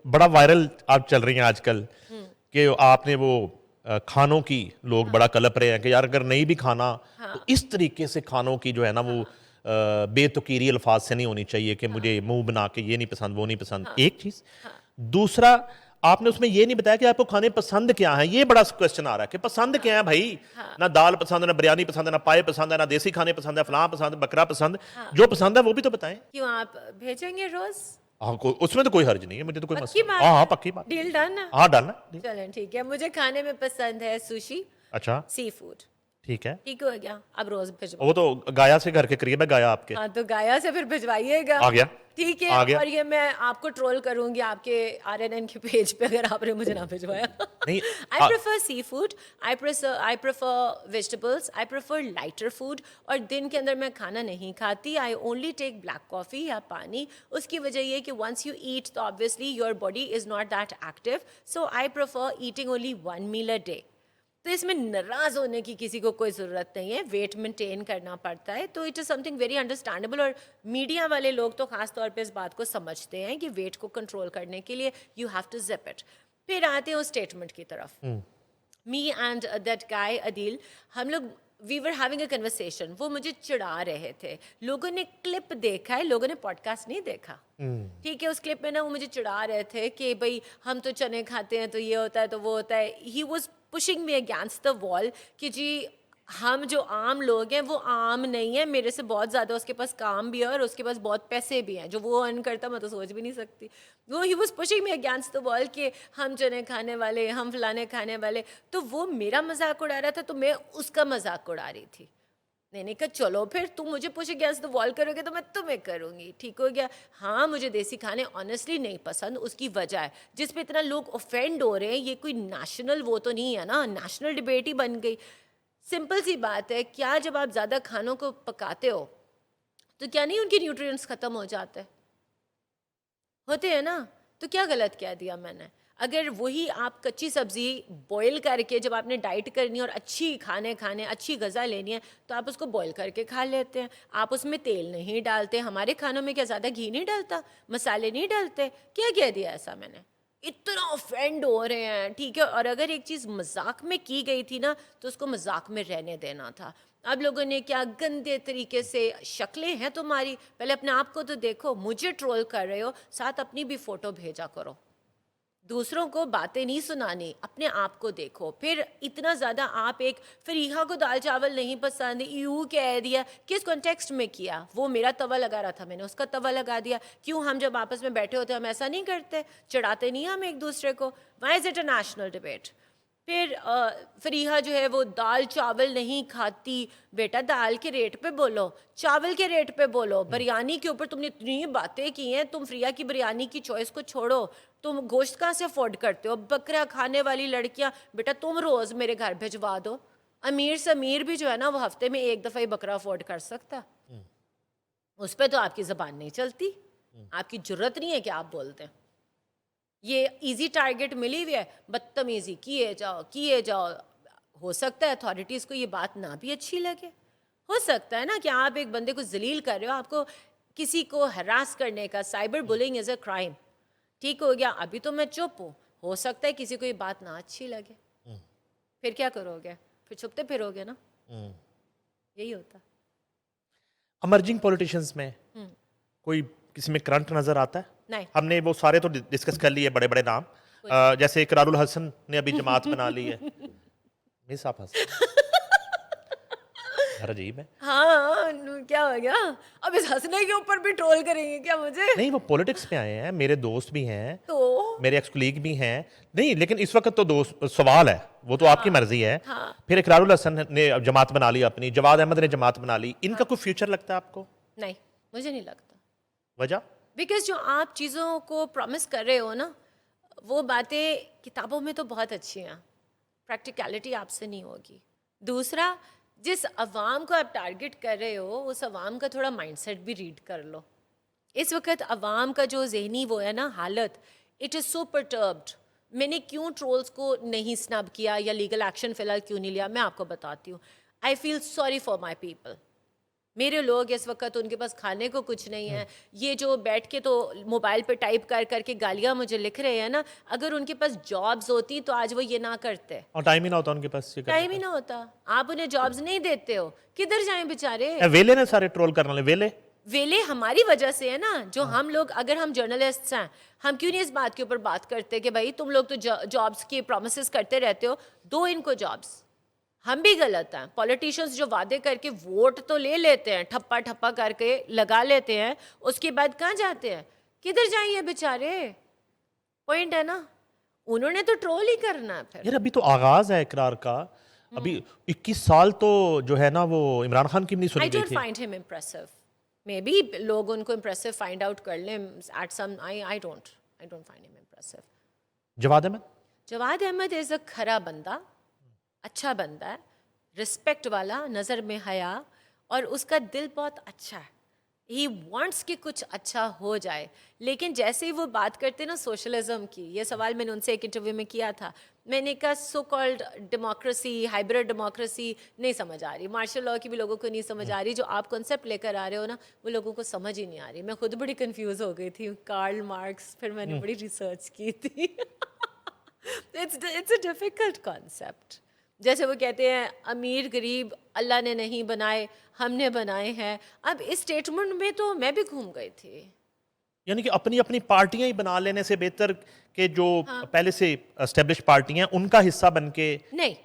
बड़ा वायरल आप चल रही हैं आजकल कि आपने वो खानों की लोग बड़ा कलप रहे हैं कि यार अगर नहीं भी खाना तो इस तरीके से खानों की जो है ना वो बेतुकीरी अल्फाज से नहीं होनी चाहिए कि मुझे मुंह बना के ये नहीं पसंद वो नहीं पसंद, एक चीज। दूसरा, आपने उसमें ये नहीं बताया कि आपको खाने पसंद क्या है। ये बड़ा क्वेश्चन आ रहा है कि पसंद क्या है भाई। ना दाल पसंद है, ना बिरयानी पसंद है, ना पाए पसंद है, ना देसी खाने पसंद है, फलां पसंद है, बकरा पसंद। जो पसंद है वो भी तो बताएं। क्यों, आप भेजेंगे रोज? हाँ, उसमें तो कोई हर्ज नहीं है, मुझे तो कोई पक्की मसला। बात हाँ हाँ है? पक्की बात। डील डन है? हाँ डन है। चलें ठीक है, मुझे खाने में पसंद है सुशी, अच्छा सी फूड। ठीक है। ठीक हो गया, अब रोज भिजवा। वो तो गाया से घर के करीब है, गाया आपके। हाँ तो गाया से फिर भिजवाइएगा। आ गया। ठीक है, आ गया। और ये मैं आपको ट्रोल करूंगी आपके RNN के पेज पे अगर आपने मुझे ना भिजवाया। नहीं I prefer seafood, I prefer vegetables, I prefer lighter food. और दिन के अंदर मैं खाना नहीं खाती, I only take black coffee या पानी। उसकी वजह ये कि वंस यू ईट तो obviously your body is not that active, so I prefer eating only 1 meal a day. तो इसमें नाराज होने की किसी को कोई ज़रूरत नहीं है, वेट मेंटेन करना पड़ता है, तो it is something very understandable. और मीडिया वाले लोग तो ख़ास तौर पे इस बात को समझते हैं कि वेट को कंट्रोल करने के लिए you have to zip it. फिर आते हैं उस स्टेटमेंट की तरफ। Me and that guy Adeel, हम लोग we were having a conversation, वो मुझे चिढ़ा रहे थे। लोगों ने क्लिप देखा है, लोगों ने पॉडकास्ट नहीं देखा। ठीक है, उस क्लिप में ना वो मुझे चिढ़ा रहे थे कि भाई हम तो चने खाते हैं तो ये होता है तो वो होता है। He was pushing me against the wall कि जी हम जो आम लोग हैं वो आम नहीं है, मेरे से बहुत ज़्यादा उसके पास काम भी है और उसके पास बहुत पैसे भी हैं, जो वो अर्न करता मैं तो सोच भी नहीं सकती। वो he was pushing me against the wall कि हम चने खाने वाले, हम फलाने खाने वाले। तो वो मेरा मजाक उड़ा रहा था तो मैं उसका मजाक उड़ा रही थी। मैंने कहा चलो फिर तुम मुझे पुश अगेंस्ट द वॉल करोगे तो मैं तुम्हें करूंगी। ठीक हो गया। हाँ, मुझे देसी खाने ऑनेस्टली नहीं पसंद, उसकी वजह है जिस पे इतना लोग ऑफेंड हो रहे हैं। ये कोई नेशनल वो तो नहीं है ना, नेशनल डिबेट ही बन गई। सिंपल सी बात है, क्या जब आप ज़्यादा खानों को पकाते हो तो क्या नहीं उनके न्यूट्रिएंट्स ख़त्म हो जाते होते हैं ना? तो क्या गलत कह दिया मैंने? अगर वही आप कच्ची सब्ज़ी बॉईल करके जब आपने डाइट करनी है और अच्छी खाने अच्छी ग़िज़ा लेनी है तो आप उसको बॉईल करके खा लेते हैं। आप उसमें तेल नहीं डालते। हमारे खानों में क्या ज़्यादा घी नहीं डलता, मसाले नहीं डलते? क्या कह दिया ऐसा मैंने? इतना ऑफेंड हो रहे हैं। ठीक है, और अगर एक चीज़ मजाक में की गई थी ना तो उसको मजाक में रहने देना था। अब लोगों ने क्या गंदे तरीके से, शक्लें हैं तुम्हारी, पहले अपने आप को तो देखो। मुझे ट्रोल कर रहे हो, साथ अपनी भी फ़ोटो भेजा करो। दूसरों को बातें नहीं सुनानी, अपने आप को देखो। फिर इतना ज़्यादा आप एक फरीहा को दाल चावल नहीं पसंद यूँ कह दिया, किस कॉन्टेक्स्ट में किया? वो मेरा तवा लगा रहा था, मैंने उसका तवा लगा दिया। क्यों, हम जब आपस में बैठे होते हम ऐसा नहीं करते? चिढ़ाते नहीं हम एक दूसरे को? Why is it a national debate? फिर फरीहा जो है वो दाल चावल नहीं खाती। बेटा दाल के रेट पे बोलो, चावल के रेट पे बोलो। बिरयानी के ऊपर तुमने इतनी बातें की हैं, तुम फरिया की बिरयानी की चॉइस को छोड़ो। तुम गोश्त कहाँ से अफोर्ड करते हो? बकरा खाने वाली लड़कियां, बेटा तुम रोज़ मेरे घर भिजवा दो। अमीर से अमीर भी जो है ना वो हफ्ते में एक दफ़ा ही बकरा अफोर्ड कर सकता, उस पर तो आपकी ज़बान नहीं चलती। आपकी जुर्रत नहीं है कि आप बोलते हैं। ये इजी टारगेट मिली हुई है, बदतमीजी किए जाओ। हो सकता है अथॉरिटीज़ को ये बात ना भी अच्छी लगे। हो सकता है ना कि आप एक बंदे को जलील कर रहे हो, आपको किसी को हरास करने का, cyber bullying is a crime. ठीक हो गया, अभी तो मैं चुप हूँ। हो सकता है किसी को ये बात ना अच्छी लगे, फिर क्या करोगे? फिर छुपते फिरोगे ना, यही होता। इमर्जिंग पॉलिटिशियंस में कोई किसी में करंट नजर आता है? नहीं, हमने वो सारे तो डिस्कस कर लिए बड़े बड़े नाम। जैसे इकरारुल हसन ने अभी जमात बना ली है। मिस आप हंस रहे हैं। यार अजीब है। हाँ क्या हो गया? अब इस हंसने के ऊपर भी ट्रोल करेंगे क्या मुझे? नहीं, वो पॉलिटिक्स में आए हैं, मेरे दोस्त भी हैं, तो मेरे एक्स कुलीग भी हैं। नहीं लेकिन इस वक्त तो दोस्त सवाल है, वो तो आपकी मर्जी है। हाँ, फिर इकरारुल हसन ने जमात बना ली अपनी, जवाद अहमद ने जमात बना ली। इनका कोई फ्यूचर लगता है आपको? नहीं मुझे नहीं लगता। वजह? बिकॉज जो आप चीज़ों को प्रॉमिस कर रहे हो ना, वो बातें किताबों में तो बहुत अच्छी हैं, प्रैक्टिकलिटी आपसे नहीं होगी। दूसरा, जिस अवाम को आप टारगेट कर रहे हो उस अवाम का थोड़ा माइंडसेट भी रीड कर लो। इस वक्त अवाम का जो जहनी वो है ना हालत, इट इज़ सो परटर्ब्ड। मैंने क्यों ट्रोल्स को नहीं स्नब किया या लीगल एक्शन फ़िलहाल क्यों नहीं लिया, मैं आपको बताती हूँ। I feel sorry for my people. मेरे लोग इस वक्त उनके पास खाने को कुछ नहीं है, ये जो बैठ के तो मोबाइल पे टाइप कर करके गालियां मुझे लिख रहे हैं ना, अगर उनके पास जॉब्स होती तो आज वो ये ना करते। और टाइम ही ना होता उनके पास ये करने टाइम ही ना होता, आप उन्हें जॉब्स नहीं देते हो, किधर जाएं बेचारे। का। वेले ने सारे ट्रोल करने वाले वेले। वेले हमारी वजह से है ना, जो हम लोग, अगर हम जर्नलिस्ट्स हैं, हम क्यों नहीं इस बात के ऊपर बात करते कि भाई तुम लोग तो जॉब्स की प्रोमिस करते रहते हो, दो इनको जॉब्स। हम भी गलत हैं, पॉलिटिशियंस जो वादे करके वोट तो ले लेते हैं, ठप्पा ठप्पा करके लगा लेते हैं, उसके बाद कहाँ जाते हैं, किधर जाइए बेचारे। पॉइंट है ना, उन्होंने तो ट्रोल ही करना है फिर। यार अभी तो आगाज है इकरार का, अभी 21 साल तो जो है ना वो इमरान खान की भी नहीं आई सुनी गई डोंट थी। Find him impressive, maybe लोग उनको इम्प्रेसिव फाइंड आउट कर लें at some, I don't find him impressive. Javad Ahmad. Javad Ahmad is a खरा बंदा, अच्छा बंदा है, रिस्पेक्ट वाला, नज़र में हया, और उसका दिल बहुत अच्छा है। ही वांट्स कि कुछ अच्छा हो जाए, लेकिन जैसे ही वो बात करते ना सोशलिज्म की, ये सवाल मैंने उनसे एक इंटरव्यू में किया था, मैंने कहा so called democracy, hybrid democracy नहीं समझ आ रही, मार्शल लॉ की भी लोगों को नहीं समझ आ रही, जो आप कॉन्सेप्ट लेकर आ रहे हो ना वो लोगों को समझ ही नहीं आ रही। मैं खुद बड़ी कंफ्यूज हो गई थी, कार्ल मार्क्स, फिर मैंने बड़ी रिसर्च की थी। It's a difficult concept. जैसे वो कहते हैं अमीर गरीब अल्लाह ने नहीं बनाए, हमने बनाए हैं। अब इस स्टेटमेंट में तो मैं भी घूम गई थी। यानी कि अपनी अपनी पार्टियां ही बना लेने से बेहतर कि जो हाँ। पहले से एस्टेब्लिश पार्टियां उनका हिस्सा बन के। नहीं,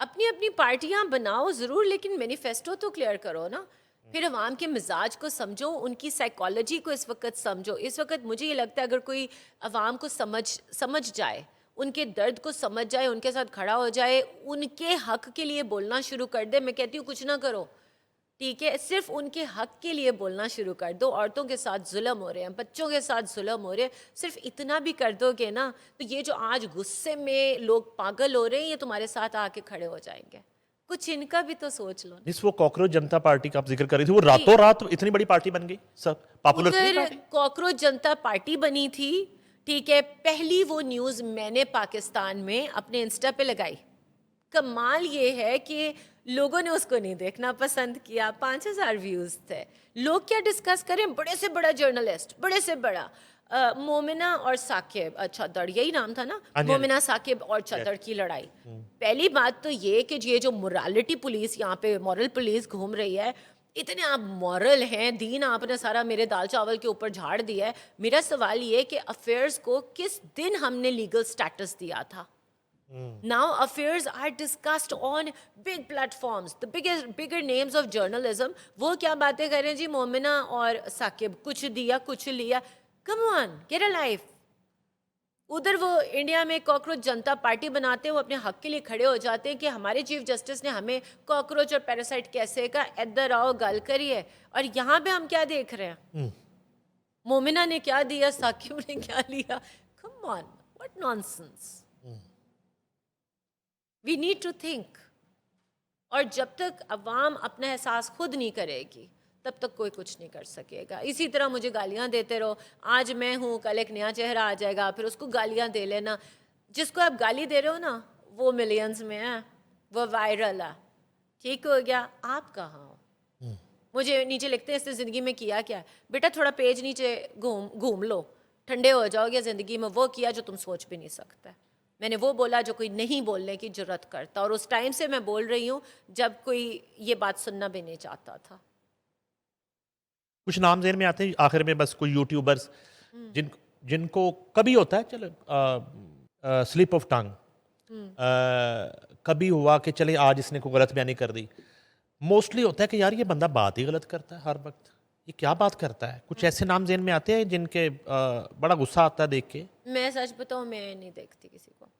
अपनी अपनी पार्टियां बनाओ ज़रूर, लेकिन मैनिफेस्टो तो क्लियर करो ना। फिर अवाम के मिजाज को समझो, उनकी साइकोलॉजी को इस वक्त समझो। इस वक्त मुझे ये लगता है अगर कोई अवाम को समझ जाए, उनके दर्द को समझ जाए, उनके साथ खड़ा हो जाए, उनके हक के लिए बोलना शुरू कर दे, मैं कहती हूँ कुछ ना करो, ठीक है, सिर्फ उनके हक के लिए बोलना शुरू कर दो। औरतों के साथ जुल्म हो रहे हैं, बच्चों के साथ जुल्म हो रहे हैं, सिर्फ इतना भी कर दोगे ना, तो ये जो आज गुस्से में लोग पागल हो रहे हैं, ये तुम्हारे साथ आके खड़े हो जाएंगे। कुछ इनका भी तो सोच लो ना। जिस वो कॉकरोच जनता पार्टी का आप जिक्र कर रही थी, वो रातों रात इतनी बड़ी पार्टी बन गई, सब पॉपुलर थी उधर पार्टी। कॉकरोच जनता पार्टी बनी थी, ठीक है, पहली वो न्यूज़ मैंने पाकिस्तान में अपने इंस्टा पे लगाई। कमाल ये है कि लोगों ने उसको नहीं देखना पसंद किया, 5,000 व्यूज़ थे। लोग क्या डिस्कस करें, बड़े से बड़ा जर्नलिस्ट, बड़े से बड़ा मोमिना और साकिब, अच्छा चद्दर यही नाम था ना, हाँ जी। मोमिना साकिब और चद्दर की लड़ाई। पहली बात तो ये कि ये जो मोरालिटी पुलिस यहाँ पे, मॉरल पुलिस घूम रही है, इतने आप मॉरल हैं, दीन आपने सारा मेरे दाल चावल के ऊपर झाड़ दिया है। मेरा सवाल ये कि अफेयर्स को किस दिन हमने लीगल स्टेटस दिया था? Now affairs are discussed on big platforms, the bigger names of journalism. वो क्या बातें कर रहे हैं जी, मोमिना और साकिब, कुछ दिया कुछ लिया। Come on, get a life. उधर वो इंडिया में कॉकरोच जनता पार्टी बनाते हैं, वो अपने हक के लिए खड़े हो जाते हैं कि हमारे चीफ जस्टिस ने हमें कॉकरोच और पैरासाइट कैसे का, इधर आओ गल करिए। और यहाँ पे हम क्या देख रहे हैं, मोमिना ने क्या दिया, साकिब ने क्या लिया। Come on, what nonsense. We need to think. और जब तक अवाम अपना एहसास खुद नहीं करेगी, तब तक कोई कुछ नहीं कर सकेगा। इसी तरह मुझे गालियां देते रहो, आज मैं हूँ, कल एक नया चेहरा आ जाएगा, फिर उसको गालियां दे लेना। जिसको आप गाली दे रहे हो ना, वो मिलियंस में है, वो वायरल है, ठीक हो गया, आप कहाँ हो? मुझे नीचे लिखते हैं इससे ज़िंदगी में किया क्या है। बेटा थोड़ा पेज नीचे घूम लो, ठंडे हो जाओगे। ज़िंदगी में वो किया जो तुम सोच भी नहीं सकते। मैंने वो बोला जो कोई नहीं बोलने की जुर्रत करता, और उस टाइम से मैं बोल रही हूँ जब कोई ये बात सुनना भी नहीं चाहता था। कुछ नाम ज़हन में आते हैं आखिर में, बस कुछ यूट्यूबर्स जिनको कभी होता है, चलो स्लिप ऑफ टंग, कभी हुआ कि चले आज इसने कोई गलत बयानी कर दी। मोस्टली होता है कि यार ये बंदा बात ही गलत करता है हर वक्त, ये क्या बात करता है। कुछ ऐसे नाम ज़हन में आते हैं जिनके बड़ा गुस्सा आता है देख के। मैं सच बताऊँ, मैं नहीं देखती किसी को।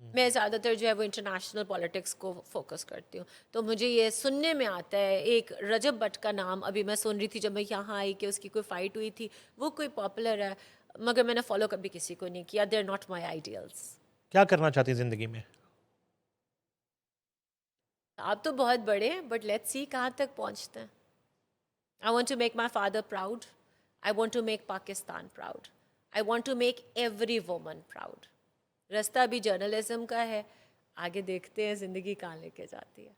मैं ज़्यादातर जो है वो इंटरनेशनल पॉलिटिक्स को फोकस करती हूँ। तो मुझे ये सुनने में आता है, एक रजब भट्ट का नाम अभी मैं सुन रही थी जब मैं यहाँ आई कि उसकी कोई फाइट हुई थी, वो कोई पॉपुलर है, मगर मैंने फॉलो कभी किसी को नहीं किया। They are not my ideals. क्या करना चाहती है ज़िंदगी में? आप तो बहुत बड़े हैं, बट लेट्स सी कहाँ तक पहुँचते हैं। I want to make my father proud. I want to make Pakistan proud. I want to make every woman proud. रास्ता भी जर्नलिज्म का है, आगे देखते हैं ज़िंदगी कहाँ लेके जाती है।